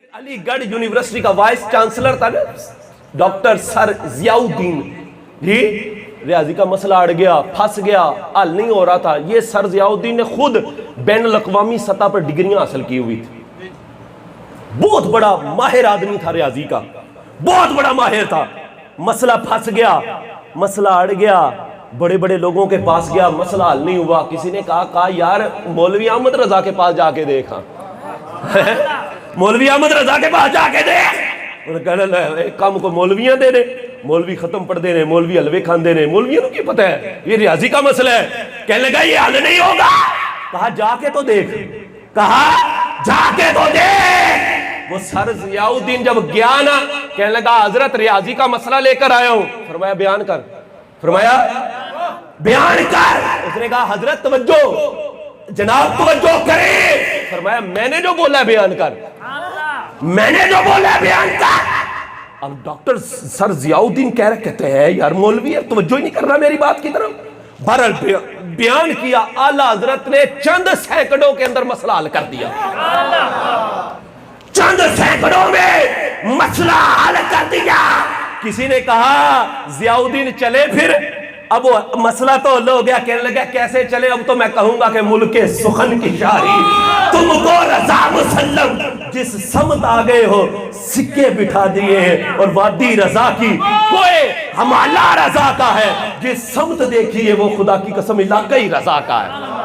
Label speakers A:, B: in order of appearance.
A: علی گڑھ یونیورسٹی کا vice chancellor تھا نا ڈاکٹر سر ضیاء الدین جی، ریاضی کا مسئلہ اڑ گیا، پھنس گیا، حل نہیں ہو رہا تھا. یہ سر ضیاء الدین نے خود بین الاقوامی سطح پر ڈگریاں حاصل کی ہوئی تھی. بہت بڑا ماہر آدمی تھا ریاضی کا، بہت بڑا ماہر تھا. مسئلہ پھنس گیا، مسئلہ اڑ گیا، بڑے بڑے لوگوں کے پاس گیا، مسئلہ حل نہیں ہوا. کسی نے کہا یار مولوی احمد رضا کے پاس جا کے دیکھا، مولوی احمد رضا کے پاس جا کے دیکھ. انہوں نے کہا ایک کام کو مولویاں دے دے، مولوی ختم پڑھ دے رہے، مولوی حلوے کھان دے رہے، مولویوں کو کی پتہ ہے یہ ریاضی کا مسئلہ ہے. کہنے لگا یہ حل نہیں ہوگا. کہا جا کے تو دیکھ، کہا جا کے تو دیکھ. وہ سر ضیاء الدین جب گیا نا، کہنے لگا حضرت ریاضی کا مسئلہ لے کر آیا ہوں. فرمایا بیان کر، فرمایا بیان کر. اس نے کہا حضرت توجہ، جناب توجہ کریں. فرمایا میں نے جو بولا ہے بیان کر، میں نے جو بولا ہے بیان کر. اب ڈاکٹر سر ضیاء الدین کہتے ہیں یار مولوی ہے توجہ ہی نہیں کر رہا میری بات کی طرف. بہرحال بیان کیا، اعلیٰ حضرت نے چند سینکڑوں کے اندر مسئلہ حل کر دیا، چند سینکڑوں میں مسئلہ حل کر دیا. کسی نے کہا ضیاء الدین چلے پھر، اب وہ مسئلہ تو حل ہو گیا. کہنے لگا کیسے چلے؟ اب تو میں کہوں گا کہ ملک سخن کی شاہی تم کو رضا مسلم، جس سمت آ گئے ہو سکے بٹھا دیے ہیں، اور وادی رضا کی کوئی ہمارا رضا کا ہے، جس سمت دیکھی ہے وہ خدا کی قسم علاقہ ہی رضا کا ہے.